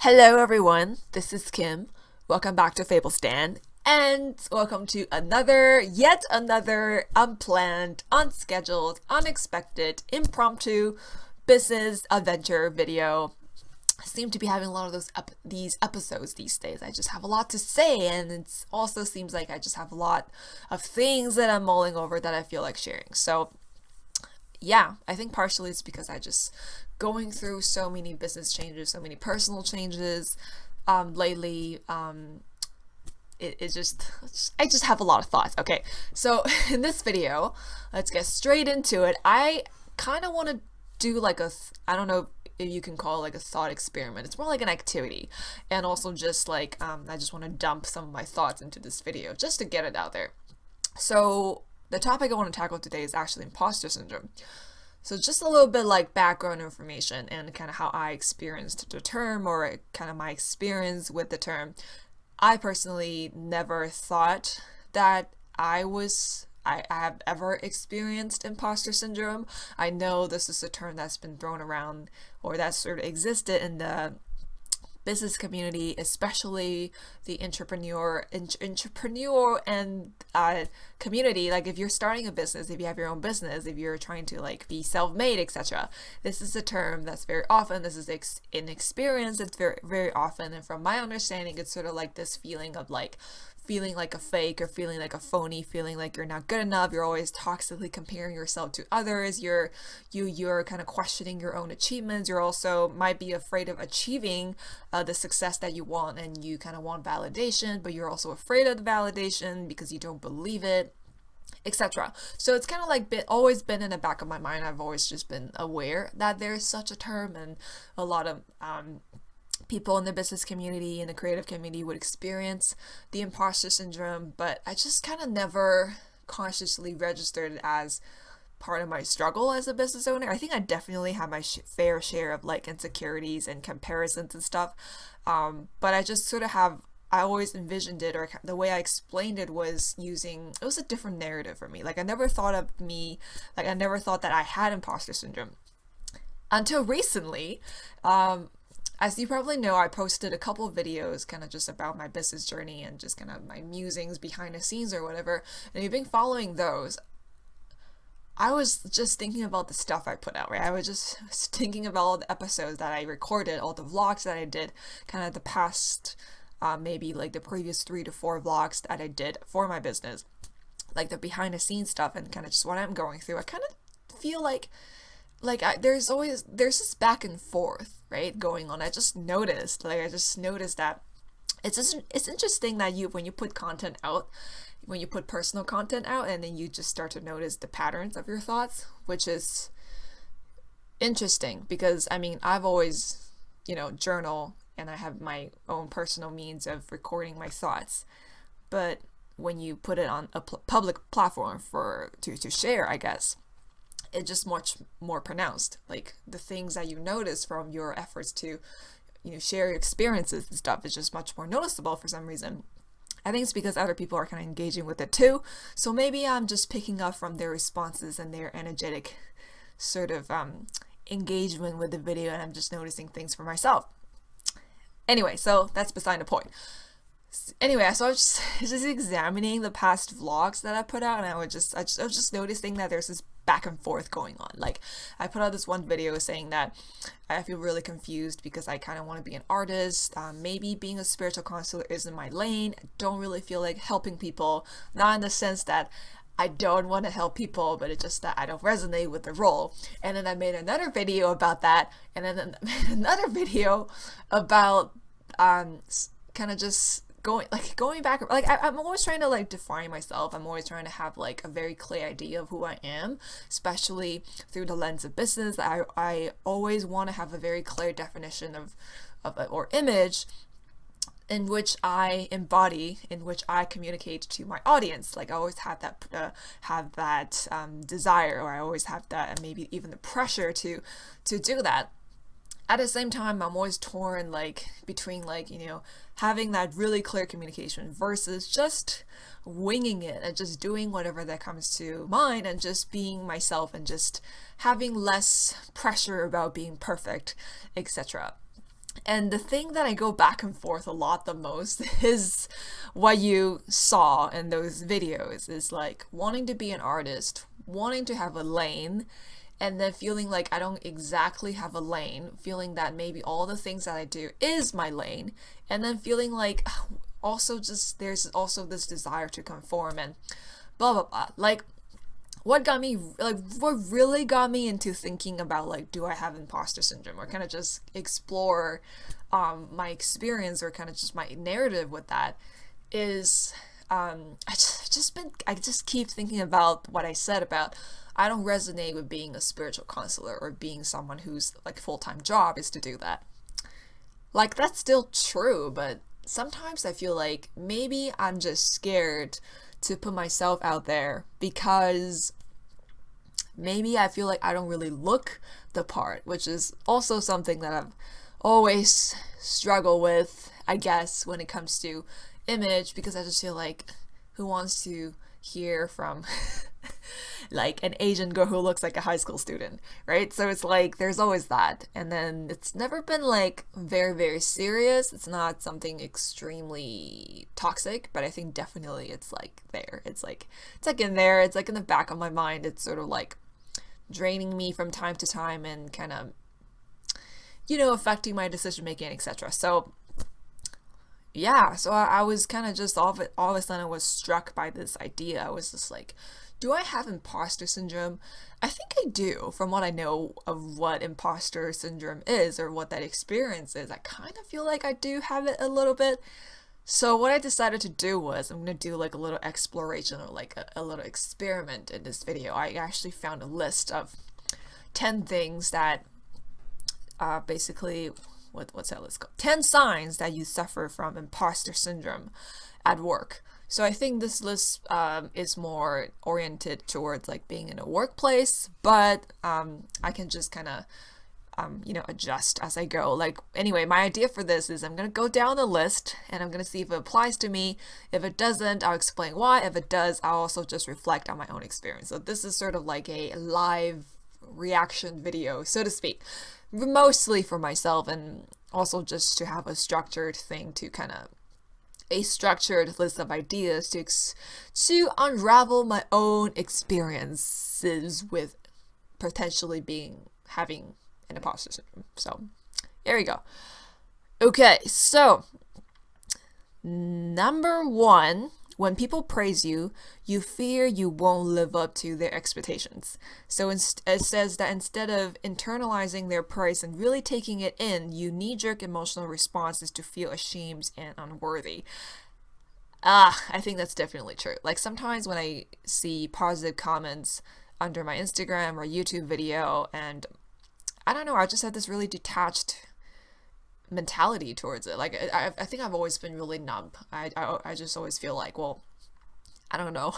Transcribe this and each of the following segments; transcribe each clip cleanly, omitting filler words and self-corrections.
Hello everyone, this is Kim. Welcome back to Fables, and welcome to yet another unplanned, unscheduled, unexpected, impromptu business adventure video. I seem to be having a lot of these episodes these days. I just have a lot to say, and it also seems like I just have a lot of things that I'm mulling over that I feel like sharing. So yeah, I think partially it's because I just going through so many business changes, so many personal changes lately. I just have a lot of thoughts. Okay, so in this video, let's get straight into it. I kind of want to do like I don't know if you can call it like a thought experiment. It's more like an activity, and also just like I just want to dump some of my thoughts into this video just to get it out there. So the topic I want to tackle today is actually imposter syndrome. So just a little bit like background information and kind of how I experienced the term, or kind of my experience with the term. I personally never thought that I have ever experienced imposter syndrome. I know this is a term that's been thrown around, or that sort of existed in the business community, especially the entrepreneur and community. Like if you're starting a business, if you have your own business, if you're trying to like be self-made, etc., this is a term that's very often. This is an experience that's very often, and from my understanding, it's sort of like this feeling of like feeling like a fake, or feeling like a phony, feeling like you're not good enough. You're always toxically comparing yourself to others. You're kind of questioning your own achievements. You're also might be afraid of achieving the success that you want, and you kind of want validation, but you're also afraid of the validation because you don't believe it, etc. So it's kind of like always been in the back of my mind. I've always just been aware that there's such a term, and a lot of people in the business community and the creative community would experience the imposter syndrome, but I just kind of never consciously registered it as part of my struggle as a business owner. I think I definitely have my fair share of like insecurities and comparisons and stuff, but I just sort of I always envisioned it, or the way I explained it was it was a different narrative for me. Like I never thought that I had imposter syndrome until recently. As you probably know, I posted a couple of videos kind of just about my business journey and just kind of my musings behind the scenes or whatever. And if you've been following those, I was just thinking about the stuff I put out, right? I was just thinking about all the episodes that I recorded, all the vlogs that I did, kind of the past, maybe like the previous 3 to 4 vlogs that I did for my business, like the behind the scenes stuff, and kind of just what I'm going through. I kind of feel like there's this back and forth, right, going on. I just noticed that it's interesting that when you put content out, when you put personal content out, and then you just start to notice the patterns of your thoughts, which is interesting because I mean I've always journal, and I have my own personal means of recording my thoughts, but when you put it on a public platform to share, I guess it's just much more pronounced. Like the things that you notice from your efforts to share your experiences and stuff is just much more noticeable for some reason. I think it's because other people are kind of engaging with it too, so maybe I'm just picking up from their responses and their energetic sort of engagement with the video, and I'm just noticing things for myself. Anyway, so that's beside the point. Anyway, so I was just examining the past vlogs that I put out, and I was just noticing that there's this back and forth going on. Like I put out this one video saying that I feel really confused because I kind of want to be an artist. Maybe being a spiritual counselor isn't my lane. I don't really feel like helping people, not in the sense that I don't want to help people, but it's just that I don't resonate with the role. And then I made another video about that, and then another video about kind of just going back, like I'm always trying to like define myself. I'm always trying to have like a very clear idea of who I am, especially through the lens of business. I always want to have a very clear definition of or image in which I embody, in which I communicate to my audience. Like I always have that desire, or I always have that, and maybe even the pressure to do that. At the same time, I'm always torn between having that really clear communication versus just winging it and just doing whatever that comes to mind and just being myself and just having less pressure about being perfect, etc. And the thing that I go back and forth a lot the most is what you saw in those videos, is like wanting to be an artist, wanting to have a lane, and then feeling like I don't exactly have a lane, feeling that maybe all the things that I do is my lane, and then feeling like also just there's also this desire to conform and blah blah blah. Like what really got me into thinking about like, do I have imposter syndrome, or kind of just explore my experience or kind of just my narrative with that, is I just keep thinking about what I said about I don't resonate with being a spiritual counselor or being someone whose like full-time job is to do that. Like that's still true, but sometimes I feel like maybe I'm just scared to put myself out there because maybe I feel like I don't really look the part, which is also something that I've always struggled with, I guess, when it comes to image, because I just feel like who wants to hear from like an Asian girl who looks like a high school student, right? So it's like there's always that, and then it's never been like very very serious. It's not something extremely toxic, but I think definitely it's like there. It's like in there. It's like in the back of my mind. It's sort of like draining me from time to time and kind of, you know, affecting my decision making, etc. So yeah, so I was kind of just all of a sudden I was struck by this idea. I was just like, do I have imposter syndrome? I think I do, from what I know of what imposter syndrome is or what that experience is. I kind of feel like I do have it a little bit. So what I decided to do was I'm going to do like a little exploration or like a little experiment in this video. I actually found a list of 10 things that basically, what's that list called? 10 signs that you suffer from imposter syndrome at work. So I think this list is more oriented towards like being in a workplace, but I can just kind of you know, adjust as I go. Like anyway, my idea for this is I'm gonna go down the list and I'm gonna see if it applies to me. If it doesn't, I'll explain why. If it does, I'll also just reflect on my own experience. So this is sort of like a live reaction video, so to speak, mostly for myself, and also just to have a structured thing to kind of a structured list of ideas to unravel my own experiences with potentially having an imposter syndrome. So there we go. Okay, so number 1, when people praise you, you fear you won't live up to their expectations. So it says that instead of internalizing their praise and really taking it in, your knee-jerk emotional response is to feel ashamed and unworthy. I think that's definitely true. Like sometimes when I see positive comments under my Instagram or YouTube video, and I don't know, I just have this really detached mentality towards it. Like I think I've always been really numb. I just always feel like, well, I don't know.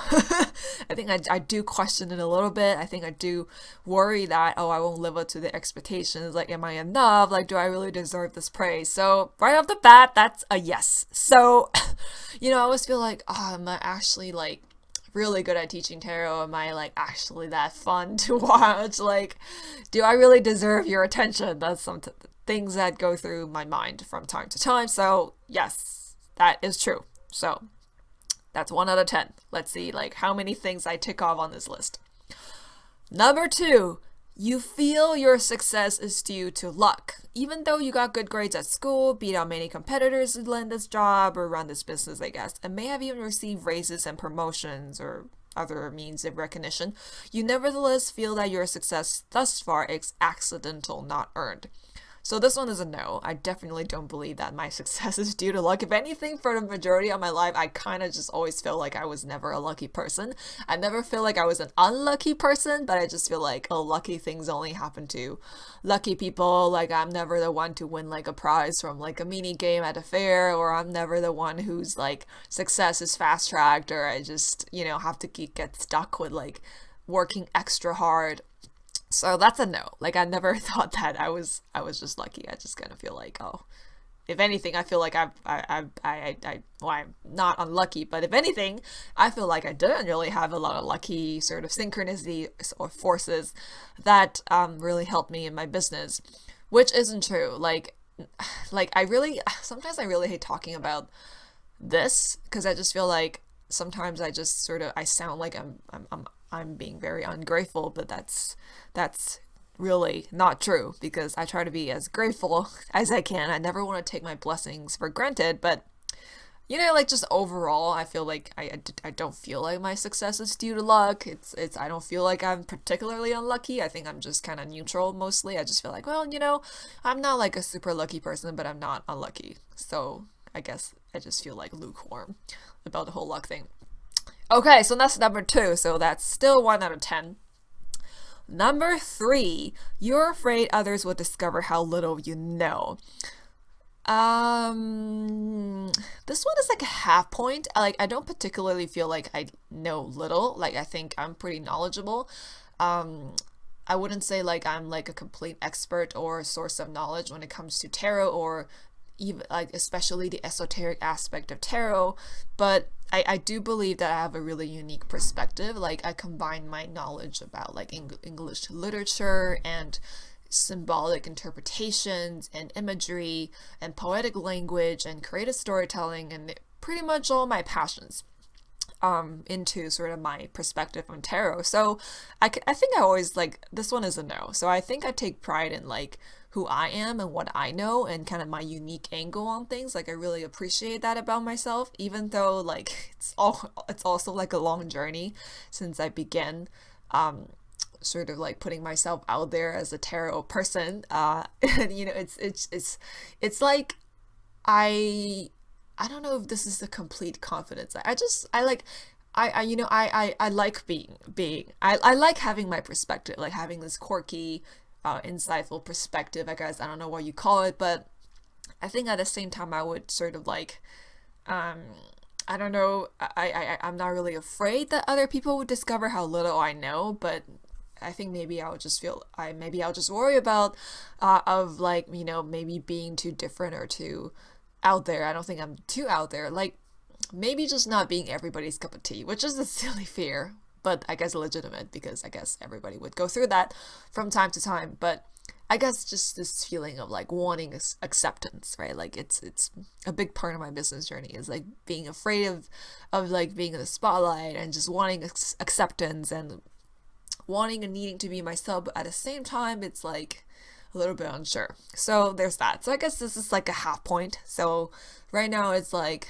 I think I do question it a little bit. I think I do worry that, oh, I won't live up to the expectations. Like, am I enough? Like, do I really deserve this praise? So right off the bat, that's a yes. So, you know, I always feel like, oh, am I actually like really good at teaching tarot? Am I like actually that fun to watch? Like, do I really deserve your attention? That's some things that go through my mind from time to time. So yes, that is true. So that's 1 out of 10. Let's see like how many things I tick off on this list. Number 2, you feel your success is due to luck. Even though you got good grades at school, beat out many competitors to land this job or run this business, I guess, and may have even received raises and promotions or other means of recognition, you nevertheless feel that your success thus far is accidental, not earned. So this one is a no. I definitely don't believe that my success is due to luck. If anything, for the majority of my life, I kind of just always feel like I was never a lucky person. I never feel like I was an unlucky person, but I just feel like, oh, lucky things only happen to lucky people. Like I'm never the one to win like a prize from like a mini game at a fair, or I'm never the one whose like success is fast tracked, or I just, you know, have to get stuck with like working extra hard. So that's a no. Like I never thought that I was just lucky. I just kind of feel like, oh, if anything, I feel like I'm not unlucky, but if anything, I feel like I didn't really have a lot of lucky sort of synchronicity or forces that really helped me in my business, which isn't true. Like like sometimes I really hate talking about this because I just feel like sometimes I just sort of I sound like I'm being very ungrateful, but that's really not true because I try to be as grateful as I can. I never want to take my blessings for granted, but you know, like just overall, I feel like I don't feel like my success is due to luck. It's I don't feel like I'm particularly unlucky. I think I'm just kind of neutral mostly. I just feel like, well, you know, I'm not like a super lucky person, but I'm not unlucky. So I guess I just feel like lukewarm about the whole luck thing. Okay, so that's number 2. So that's still 1 out of 10. Number 3, you're afraid others will discover how little you know. This one is like a half point. Like I don't particularly feel like I know little. Like I think I'm pretty knowledgeable. I wouldn't say like I'm like a complete expert or a source of knowledge when it comes to tarot or even like especially the esoteric aspect of tarot, but I do believe that I have a really unique perspective. Like I combine my knowledge about like English literature and symbolic interpretations and imagery and poetic language and creative storytelling and pretty much all my passions into sort of my perspective on tarot. So I think I always like this one is a no. So I think I take pride in like who I am and what I know and kind of my unique angle on things. Like I really appreciate that about myself, even though like it's also like a long journey since I began sort of like putting myself out there as a tarot person. And you know, it's like I don't know if this is a complete confidence. I like I like having my perspective, like having this quirky, insightful perspective, I guess. I don't know what you call it, but I think at the same time I would sort of like, I don't know, I'm not really afraid that other people would discover how little I know, but I think maybe I'll just worry about, of like, you know, maybe being too different or too out there. I don't think I'm too out there. Like maybe just not being everybody's cup of tea, which is a silly fear, but I guess legitimate because I guess everybody would go through that from time to time. But I guess just this feeling of like wanting acceptance, right? Like it's a big part of my business journey is like being afraid of like being in the spotlight and just wanting acceptance and wanting and needing to be myself. But at the same time, it's like a little bit unsure. So there's that. So I guess this is like a half point. So right now it's like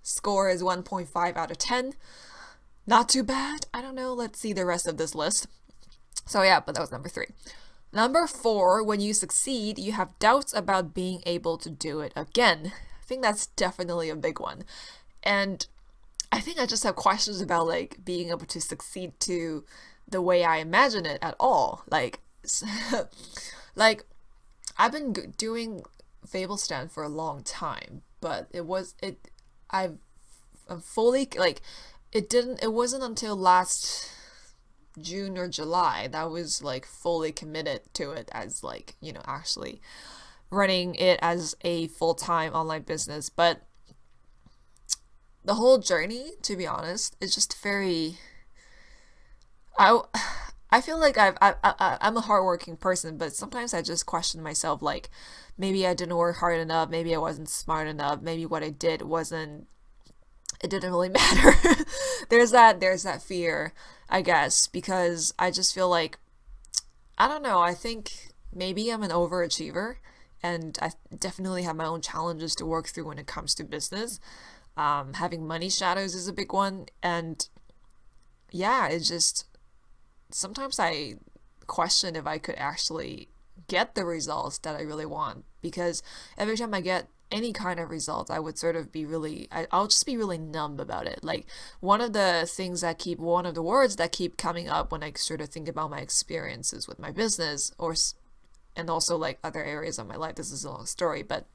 score is 1.5 out of 10. Not too bad. I don't know. Let's see the rest of this list. So yeah, but that was number 3. Number 4, when you succeed, you have doubts about being able to do it again. I think that's definitely a big one. And I think I just have questions about like being able to succeed to the way I imagine it at all. Like, like I've been doing Fables stand for a long time, but I'm fully like, it wasn't until last June or July that I was like fully committed to it as like, you know, actually running it as a full-time online business. But the whole journey, to be honest, is just very, I feel like I'm a hardworking person, but sometimes I just question myself, like maybe I didn't work hard enough, maybe I wasn't smart enough, maybe what I did it didn't really matter. there's that fear, I guess, because I just feel like, I don't know, I think maybe I'm an overachiever and I definitely have my own challenges to work through when it comes to business. Having money shadows is a big one, and yeah, it's just sometimes I question if I could actually get the results that I really want, because every time I get any kind of results, I would sort of be really, I'll just be really numb about it. Like one of the words that keep coming up when I sort of think about my experiences with my business and also like other areas of my life, this is a long story, but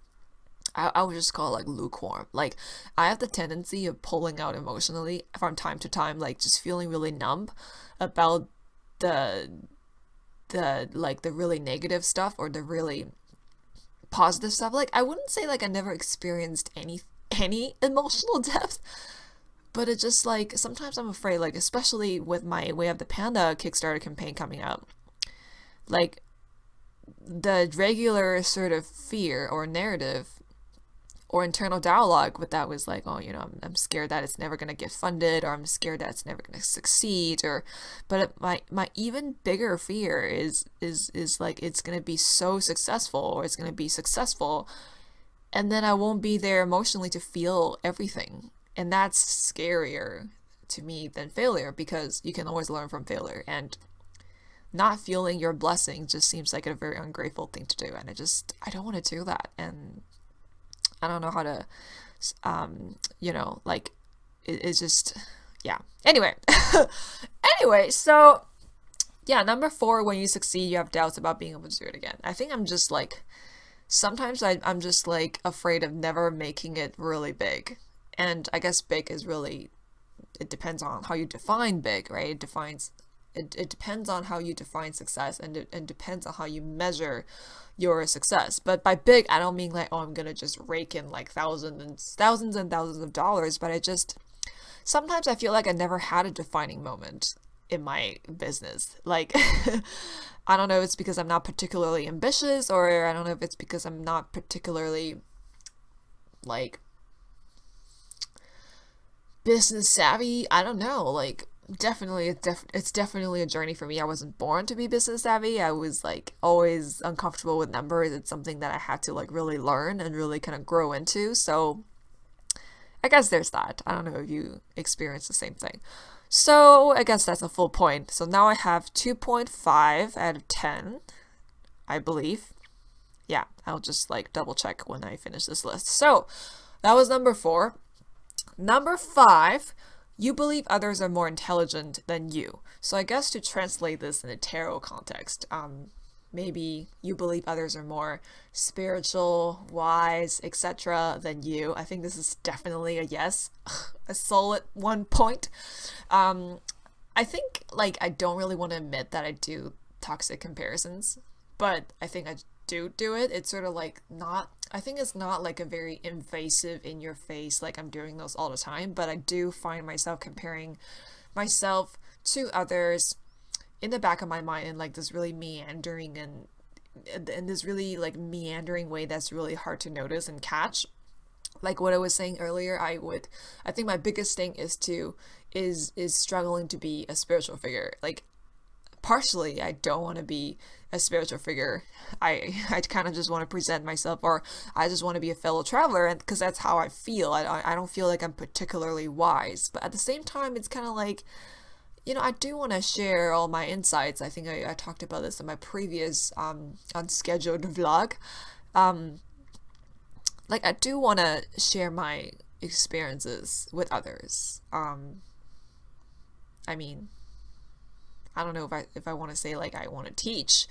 I would just call it like lukewarm. Like I have the tendency of pulling out emotionally from time to time, like just feeling really numb about the like the really negative stuff or the really positive stuff. Like I wouldn't say like I never experienced any emotional depth, but it just like sometimes I'm afraid, like especially with we have the PANDA Kickstarter campaign coming out, like the regular sort of fear or narrative or internal dialogue with that was like, oh, I'm scared that it's never going to get funded, or I'm scared that it's never going to succeed, but my even bigger fear is like it's going to be so successful, or it's going to be successful, and then I won't be there emotionally to feel everything. And that's scarier to me than failure, because you can always learn from failure, and not feeling your blessing just seems like a very ungrateful thing to do, and I don't want to do that. And I don't know how to, like, it's just, yeah. Anyway, so, yeah, number 4, when you succeed, you have doubts about being able to do it again. I think I'm just, like, sometimes I'm just, like, afraid of never making it really big. And I guess big is really, it depends on how you define big, right? It depends on how you define success, and it depends on how you measure your success. But by big, I don't mean like, oh, I'm gonna just rake in like thousands and thousands of dollars, but sometimes I feel like I never had a defining moment in my business. Like, I don't know if it's because I'm not particularly ambitious, or I don't know if it's because I'm not particularly, like, business savvy. I don't know, like, it's definitely a journey for me. I wasn't born to be business savvy. I was like always uncomfortable with numbers. It's something that I had to like really learn and really kind of grow into. So I guess there's that. I don't know if you experience the same thing. So I guess that's a full point. So now I have 2.5 out of 10, I believe. Yeah, I'll just like double check when I finish this list. So that was number 4. Number 5, you believe others are more intelligent than you. So I guess to translate this in a tarot context, maybe you believe others are more spiritual, wise, etc. than you. I think this is definitely a yes, a solid 1 point. I think, like, I don't really want to admit that I do toxic comparisons, but I think I do it. It's sort of like not, I think it's not like a very invasive in your face, like I'm doing those all the time, but I do find myself comparing myself to others in the back of my mind in like this really meandering and in this really like meandering way that's really hard to notice and catch. Like what I was saying earlier, I think my biggest thing is struggling to be a spiritual figure. Like, partially I don't want to be a spiritual figure. I kind of just want to present myself, or I just want to be a fellow traveler, and because that's how I feel. I don't feel like I'm particularly wise, but at the same time it's kind of like, I do want to share all my insights. I think I talked about this in my previous unscheduled vlog. Like, I do want to share my experiences with others. I mean, I don't know if I want to say like I want to teach,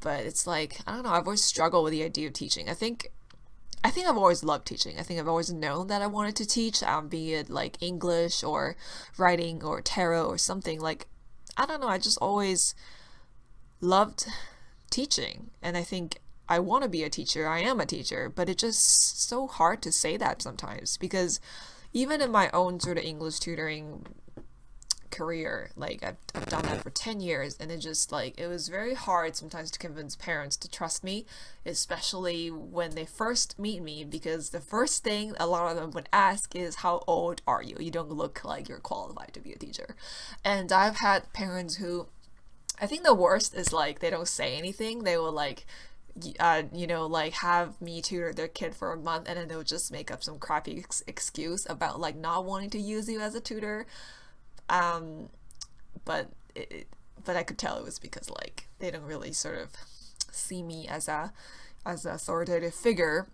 but it's like, I don't know, I've always struggled with the idea of teaching. I think I've always loved teaching. I think I've always known that I wanted to teach, be it like English or writing or tarot or something. Like, I don't know, I just always loved teaching, and I think I want to be a teacher. I am a teacher, but it's just so hard to say that sometimes, because even in my own sort of English tutoring career, like I've done that for 10 years, and it just like, it was very hard sometimes to convince parents to trust me, especially when they first meet me, because the first thing a lot of them would ask is, how old are you? You don't look like you're qualified to be a teacher. And I've had parents who, I think the worst is like, they don't say anything. They will like, like have me tutor their kid for a month, and then they'll just make up some crappy excuse about like not wanting to use you as a tutor. But I could tell it was because like they don't really sort of see me as an authoritative figure.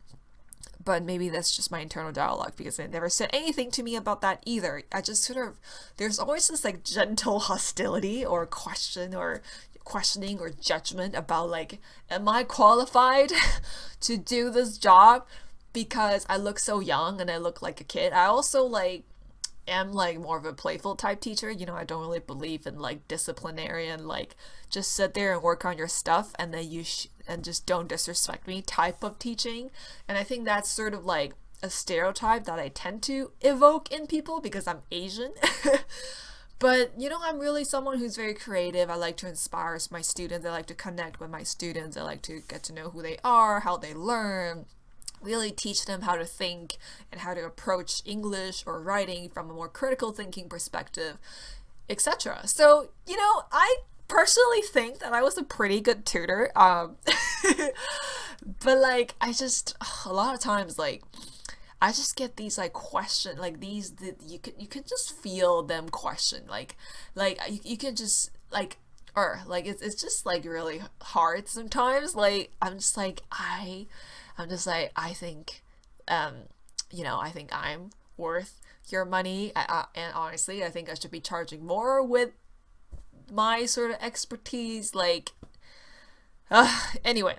But maybe that's just my internal dialogue, because they never said anything to me about that either. I just sort of, there's always this like gentle hostility or questioning or judgment about like, am I qualified to do this job because I look so young and I look like a kid. I also like am like more of a playful type teacher. I don't really believe in like disciplinarian, like just sit there and work on your stuff and then and just don't disrespect me type of teaching. And I think that's sort of like a stereotype that I tend to evoke in people because I'm Asian. But I'm really someone who's very creative. I like to inspire my students. I like to connect with my students. I like to get to know who they are, how they learn, really teach them how to think and how to approach English or writing from a more critical thinking perspective, etc. So, I personally think that I was a pretty good tutor. But like, a lot of times, like, I just get these like question, like you can just feel them question, like you can just like, or like it's just like really hard sometimes. Like I'm just like, I think, I think I'm worth your money, and honestly, I think I should be charging more with my sort of expertise. Like, anyway,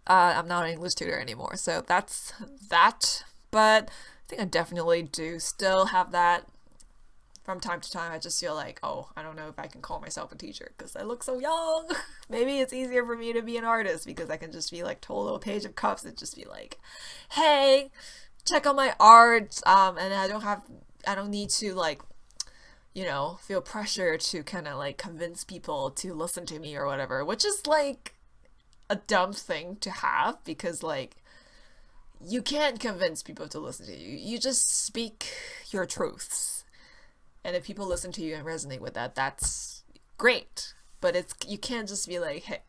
I'm not an English tutor anymore, so that's that. But I think I definitely do still have that from time to time. I just feel like, oh, I don't know if I can call myself a teacher because I look so young. Maybe it's easier for me to be an artist because I can just be like told a page of cups and just be like, hey, check out my art. And I don't need to like, feel pressure to kind of like convince people to listen to me or whatever, which is like a dumb thing to have because like, you can't convince people to listen to you. You just speak your truths. And if people listen to you and resonate with that, that's great. But you can't just be like, hey,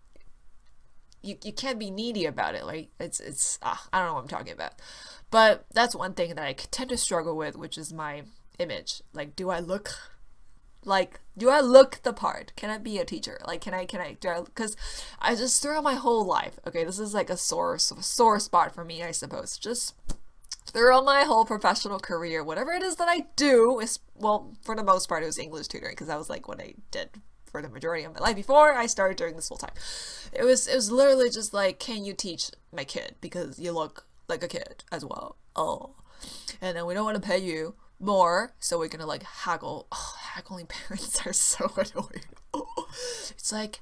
you can't be needy about it. Like I don't know what I'm talking about. But that's one thing that I tend to struggle with, which is my image. Like, do I look the part? Can I be a teacher? Like, because I just throughout my whole life, okay, this is like a sore spot for me, I suppose. Just throughout my whole professional career, whatever it is that I do is, well, for the most part, it was English tutoring because that was like what I did for the majority of my life before I started doing this full time. It was literally just like, can you teach my kid because you look like a kid as well? Oh, and then we don't want to pay you more, so we're gonna like haggle. Oh, haggling parents are so annoying. It's like,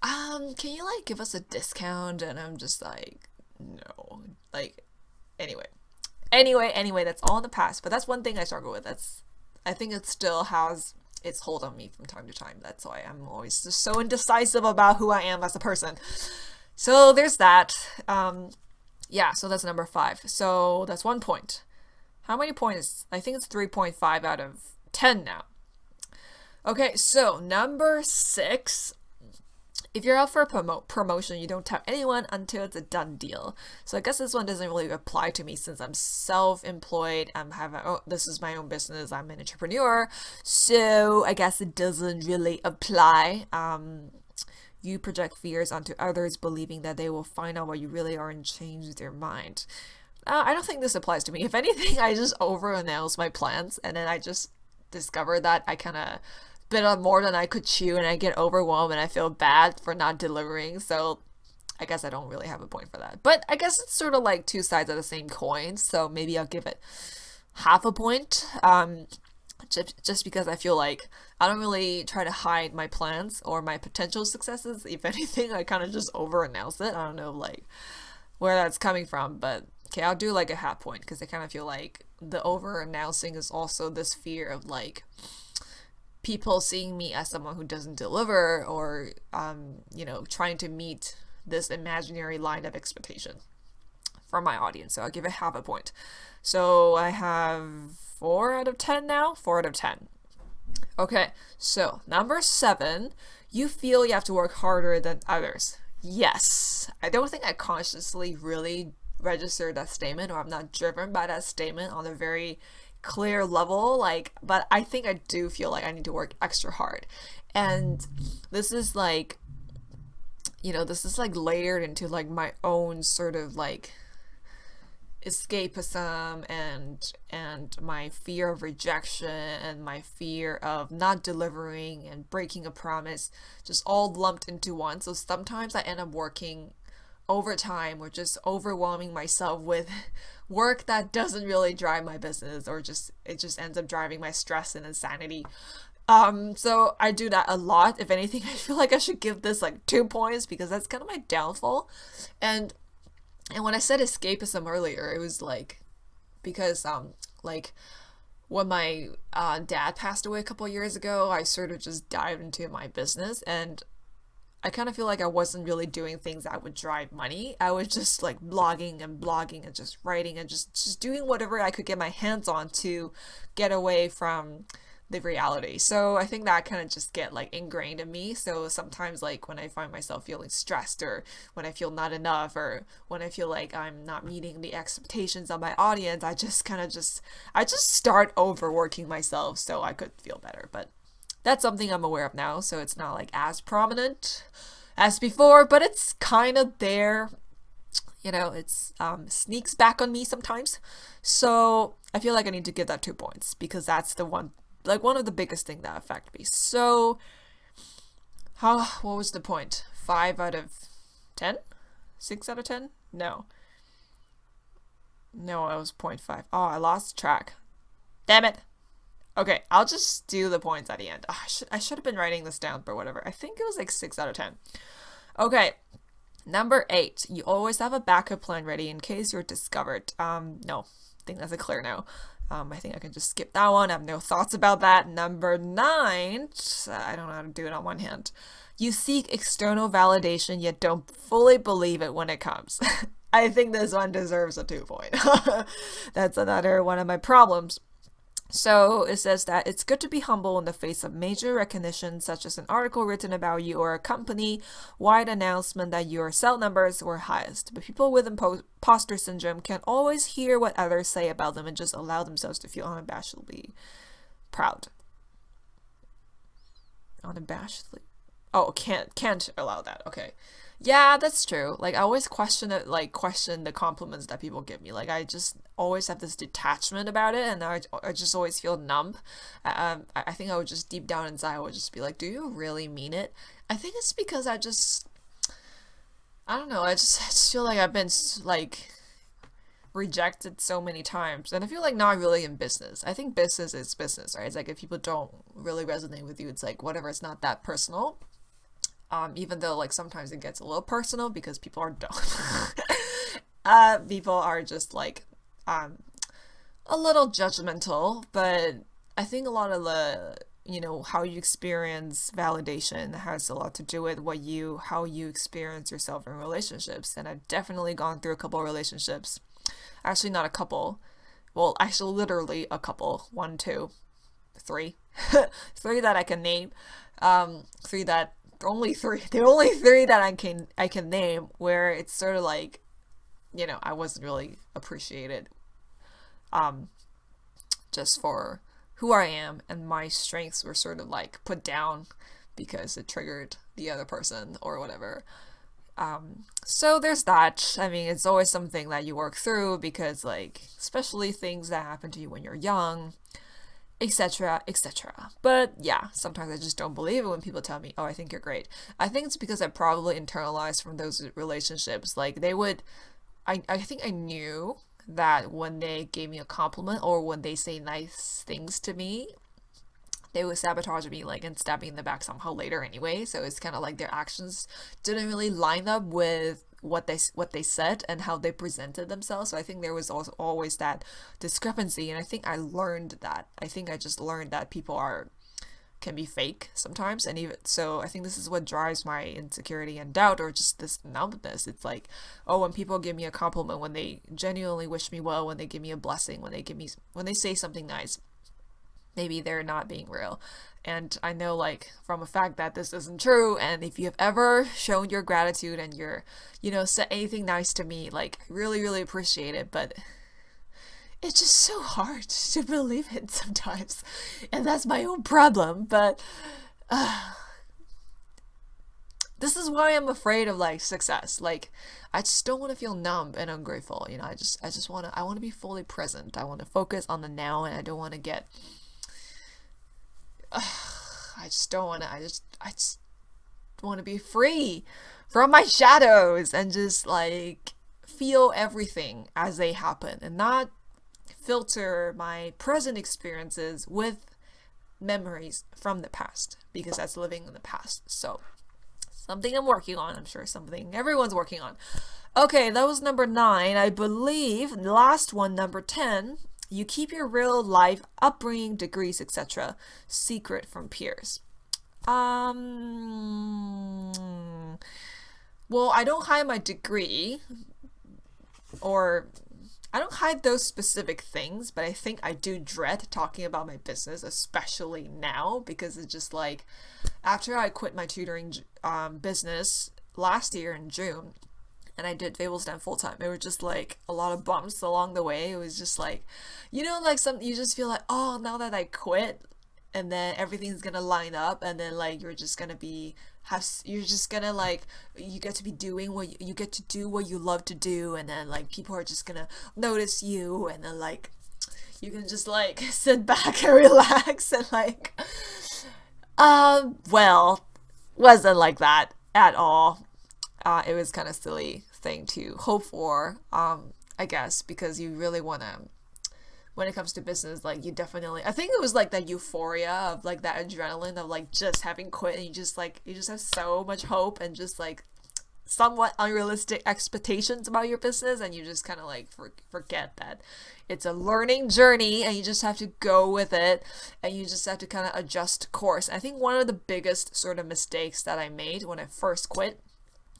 can you like give us a discount? And I'm just like, no. Like, anyway, that's all in the past. But that's one thing I struggle with. I think it still has its hold on me from time to time. That's why I'm always just so indecisive about who I am as a person. So there's that. Yeah, so that's number 5. So that's 1 point. How many points? I think it's 3.5 out of 10 now. Okay, so number 6. If you're out for a promotion, you don't tell anyone until it's a done deal. So I guess this one doesn't really apply to me since I'm self-employed. This is my own business. I'm an entrepreneur. So I guess it doesn't really apply. You project fears onto others, believing that they will find out what you really are and change their mind. I don't think this applies to me. If anything, I just over-announce my plans, and then I just discover that I kind of bit on more than I could chew, and I get overwhelmed, and I feel bad for not delivering. So I guess I don't really have a point for that. But I guess it's sort of like two sides of the same coin, so maybe I'll give it half a point. Just because I feel like I don't really try to hide my plans or my potential successes. If anything, I kind of just over-announce it. I don't know like where that's coming from, but okay, I'll do like a half point because I kind of feel like the over-announcing is also this fear of like people seeing me as someone who doesn't deliver or, trying to meet this imaginary line of expectation from my audience. So I'll give it half a point. So I have 4 out of 10 now. 4 out of 10. Okay, so number 7, you feel you have to work harder than others. Yes, I don't think I consciously really registered that statement, or I'm not driven by that statement on a very clear level, but I think I do feel like I need to work extra hard. And this is like, layered into like my own sort of like escapism and my fear of rejection and my fear of not delivering and breaking a promise, just all lumped into one. So sometimes I end up working overtime or just overwhelming myself with work that doesn't really drive my business, or it just ends up driving my stress and insanity. So I do that a lot. If anything, I feel like I should give this like 2 points because that's kind of my downfall. And when I said escapism earlier, it was like because when my dad passed away a couple years ago, I sort of just dived into my business, and I kind of feel like I wasn't really doing things that would drive money. I was just like blogging and just writing and just doing whatever I could get my hands on to get away from the reality. So I think that kind of just get like ingrained in me. So sometimes like when I find myself feeling stressed, or when I feel not enough, or when I feel like I'm not meeting the expectations of my audience, I just start overworking myself so I could feel better. But that's something I'm aware of now, so it's not like as prominent as before, but it's kind of there. You know, it's sneaks back on me sometimes. So I feel like I need to give that 2 points, because that's the one, like one of the biggest thing that affect me. So what was the point? 5 out of 10? 6 out of 10? No, it was 0.5. Oh, I lost track. Damn it. Okay, I'll just do the points at the end. Oh, I should have been writing this down, but whatever. I think it was like 6 out of 10. Okay, number 8. You always have a backup plan ready in case you're discovered. No, I think that's a clear no. I think I can just skip that one. I have no thoughts about that. Number 9. I don't know how to do it on one hand. You seek external validation, yet don't fully believe it when it comes. I think this one deserves a 2 point. That's another one of my problems. So it says that it's good to be humble in the face of major recognition, such as an article written about you or a company-wide announcement that your cell numbers were highest. But people with imposter syndrome can always hear what others say about them and just allow themselves to feel unabashedly proud. Unabashedly. Oh, can't allow that. Okay. Yeah, that's true. Like, I always question the compliments that people give me. Like, I just always have this detachment about it, and I just always feel numb. I think I would just deep down inside, I would just be like, do you really mean it? I think it's because I don't know, I just feel like I've been, like, rejected so many times. And I feel like not really in business. I think business is business, right? It's like if people don't really resonate with you, it's like, whatever, it's not that personal. Even though like sometimes it gets a little personal because people are dumb. People are just like a little judgmental, but I think a lot of the, how you experience validation has a lot to do with how you experience yourself in relationships. And I've definitely gone through a couple of relationships. Actually, not a couple. Well, actually, literally a couple. 1, 2, 3. 3 that I can name. Only three that I can name where it's sort of like, I wasn't really appreciated just for who I am, and my strengths were sort of like put down because it triggered the other person or whatever. So there's that. I mean, it's always something that you work through, because like, especially things that happen to you when you're young, etc., etc. But yeah, sometimes I just don't believe it when people tell me, oh, I think you're great. I think it's because I probably internalized from those relationships. Like I think I knew that when they gave me a compliment or when they say nice things to me, they would sabotage me, like, and stab me in the back somehow later anyway. So it's kind of like their actions didn't really line up with what they said and how they presented themselves. So I think there was also always that discrepancy, and I think I learned that. I think I just learned that people can be fake sometimes, and even so I think this is what drives my insecurity and doubt, or just this numbness. It's like, oh, when people give me a compliment, when they genuinely wish me well, when they give me a blessing, when they say something nice, maybe they're not being real. And I know, like, from a fact that this isn't true. And if you have ever shown your gratitude and said anything nice to me, like, really, really appreciate it. But it's just so hard to believe it sometimes. And that's my own problem. But this is why I'm afraid of, like, success. Like, I just don't want to feel numb and ungrateful. I want to be fully present. I want to focus on the now, and I don't want to get... I just want to be free from my shadows and just like feel everything as they happen, and not filter my present experiences with memories from the past, because that's living in the past. So something I'm working on. I'm sure something everyone's working on. Okay, that was number 9. I believe the last one, number 10, You keep your real life upbringing, degrees, etc. secret from peers. Well, I don't hide my degree, or I don't hide those specific things, but I think I do dread talking about my business, especially now, because it's just like, after I quit my tutoring business last year in June, and I did Fables full time, it was just like a lot of bumps along the way. It was just like, like you just feel like, oh, now that I quit, and then everything's gonna line up, and then like you're just gonna like, you get to be doing you get to do what you love to do, and then like people are just gonna notice you, and then like you can just like sit back and relax, and like well, wasn't like that at all. It was kind of silly thing to hope for, I guess, because you really want to, when it comes to business, like you definitely, I think it was like that euphoria of like that adrenaline of like just having quit, and you just have so much hope and just like somewhat unrealistic expectations about your business, and you just kind of like forget that it's a learning journey, and you just have to go with it, and you just have to kind of adjust course. I think one of the biggest sort of mistakes that I made when I first quit,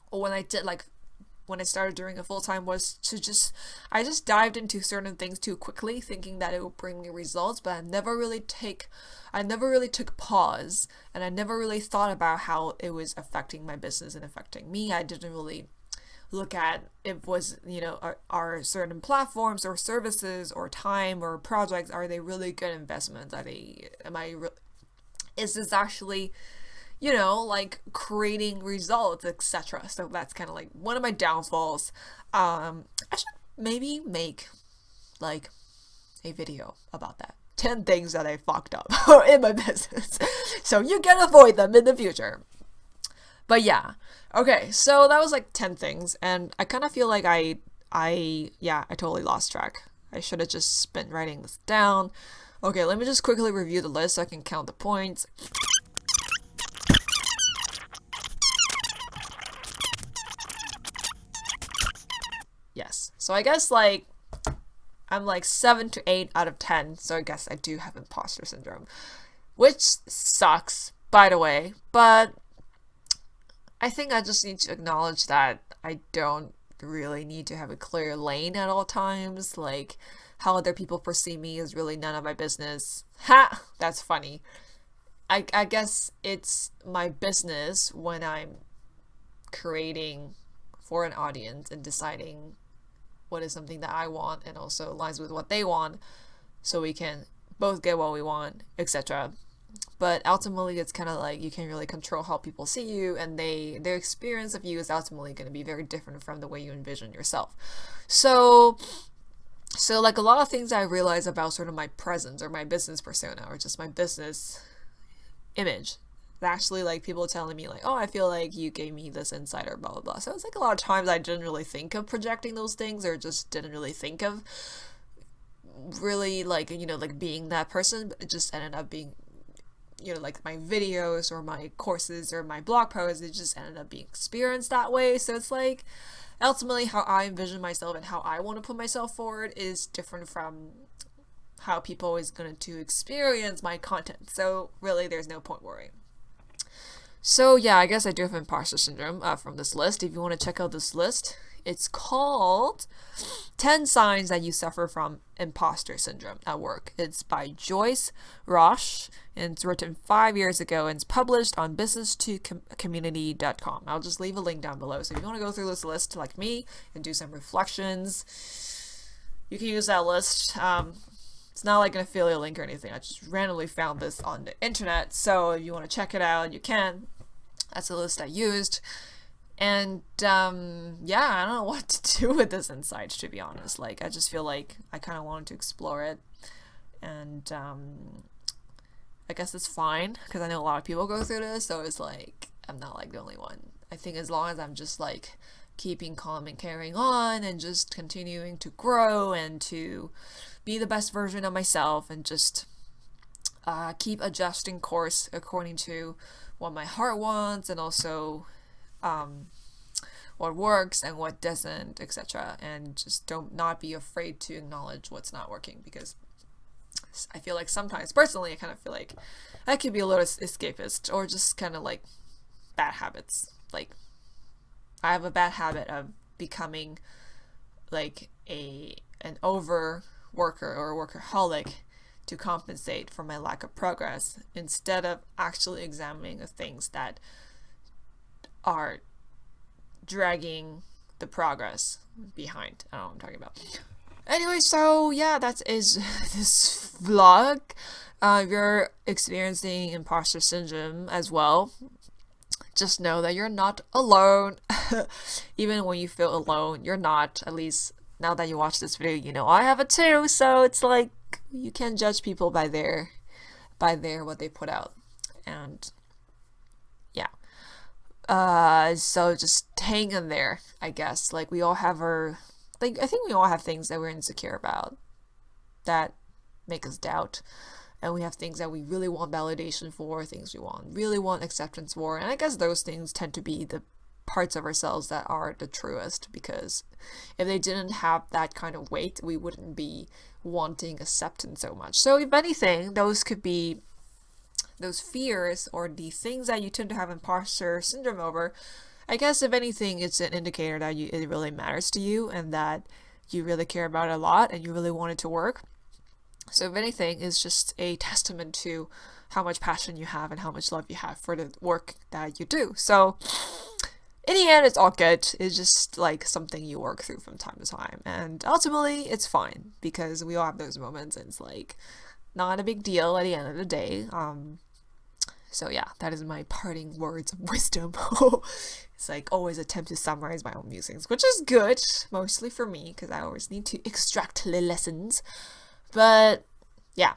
or when I started doing it full time, was I just dived into certain things too quickly, thinking that it would bring me results, but I never really took pause, and I never really thought about how it was affecting my business and affecting me. I didn't really look at it was, are certain platforms or services or time or projects, are they really good investments? Is this actually like creating results, etc. So that's kind of like one of my downfalls. I should maybe make like a video about that. 10 things that I fucked up in my business, so you can avoid them in the future. But yeah, okay, so that was like 10 things, and I kind of feel like I totally lost track. I should have just been writing this down. Okay, let me just quickly review the list so I can count the points. Yes, so I guess like I'm like 7 to 8 out of 10, so I guess I do have imposter syndrome, which sucks, by the way, but I think I just need to acknowledge that I don't really need to have a clear lane at all times. Like, how other people perceive me is really none of my business. Ha! That's funny. I guess it's my business when I'm creating for an audience and deciding what is something that I want and also aligns with what they want, so we can both get what we want, etc. But ultimately, it's kind of like you can't really control how people see you, and their experience of you is ultimately going to be very different from the way you envision yourself. So like a lot of things I realize about sort of my presence or my business persona or just my business image, actually like people telling me like, oh, I feel like you gave me this insight or blah blah blah. So it's like a lot of times I didn't really think of projecting those things, or just didn't really think of really like like being that person, but it just ended up being like my videos or my courses or my blog posts, it just ended up being experienced that way. So it's like ultimately how I envision myself and how I want to put myself forward is different from how people is going to experience my content. So really there's no point worrying. So yeah, I guess I do have imposter syndrome from this list. If you want to check out this list, it's called 10 Signs That You Suffer from Imposter Syndrome at Work. It's by Joyce Roche, and it's written 5 years ago, and it's published on business2community.com. I'll just leave a link down below. So if you want to go through this list like me and do some reflections, you can use that list. It's not like an affiliate link or anything. I just randomly found this on the internet. So if you want to check it out, you can. That's the list I used. And yeah, I don't know what to do with this insight, to be honest. Like, I just feel like I kind of wanted to explore it. And I guess it's fine, because I know a lot of people go through this. So it's like, I'm not like the only one. I think as long as I'm just like keeping calm and carrying on and just continuing to grow and to be the best version of myself and just keep adjusting course according to what my heart wants and also what what works and what doesn't, etc. And just don't not be afraid to acknowledge what's not working, because I feel like sometimes, personally, I kind of feel like I could be a little escapist, or just kind of like bad habits. Like, I have a bad habit of becoming like an over worker or a workaholic to compensate for my lack of progress, instead of actually examining the things that are dragging the progress behind. I don't know what I'm talking about. Anyway, so yeah, that is this vlog. If you're experiencing imposter syndrome as well, just know that you're not alone. Even when you feel alone, you're not. At least now that you watch this video, you know I have it too. So it's like, you can't judge people by their what they put out. And yeah, so just hang in there, I guess. Like, we all have our, like, I think we all have things that we're insecure about that make us doubt, and we have things that we really want validation for, things we really want acceptance for, and I guess those things tend to be the parts of ourselves that are the truest, because if they didn't have that kind of weight, we wouldn't be wanting acceptance so much. So if anything, those could be those fears or the things that you tend to have imposter syndrome over. I guess if anything, it's an indicator that it really matters to you, and that you really care about it a lot, and you really want it to work. So if anything, it's just a testament to how much passion you have and how much love you have for the work that you do. So in the end, it's all good. It's just like something you work through from time to time, and ultimately it's fine, because we all have those moments, and it's like not a big deal at the end of the day. So yeah, that is my parting words of wisdom. It's like always attempt to summarize my own musings, which is good, mostly for me, because I always need to extract the lessons. But yeah,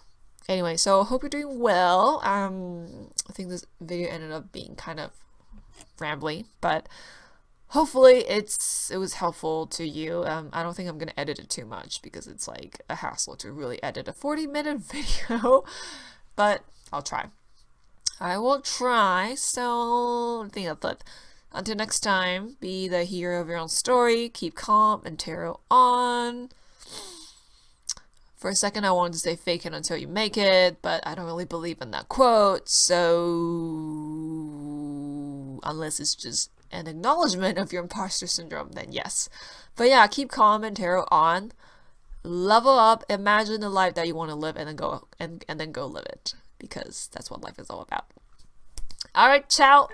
anyway, so I hope you're doing well. I think this video ended up being kind of rambly, but hopefully it was helpful to you. I don't think I'm gonna edit it too much, because it's like a hassle to really edit a 40-minute video, but I'll try. I will try. So I think that's it. Until next time, be the hero of your own story, keep calm, and tarot on. For a second, I wanted to say fake it until you make it, but I don't really believe in that quote, so unless it's just an acknowledgement of your imposter syndrome, then yes. But yeah, keep calm and tarot on. Level up, imagine the life that you want to live, and then go and then go live it, because that's what life is all about. Alright, ciao!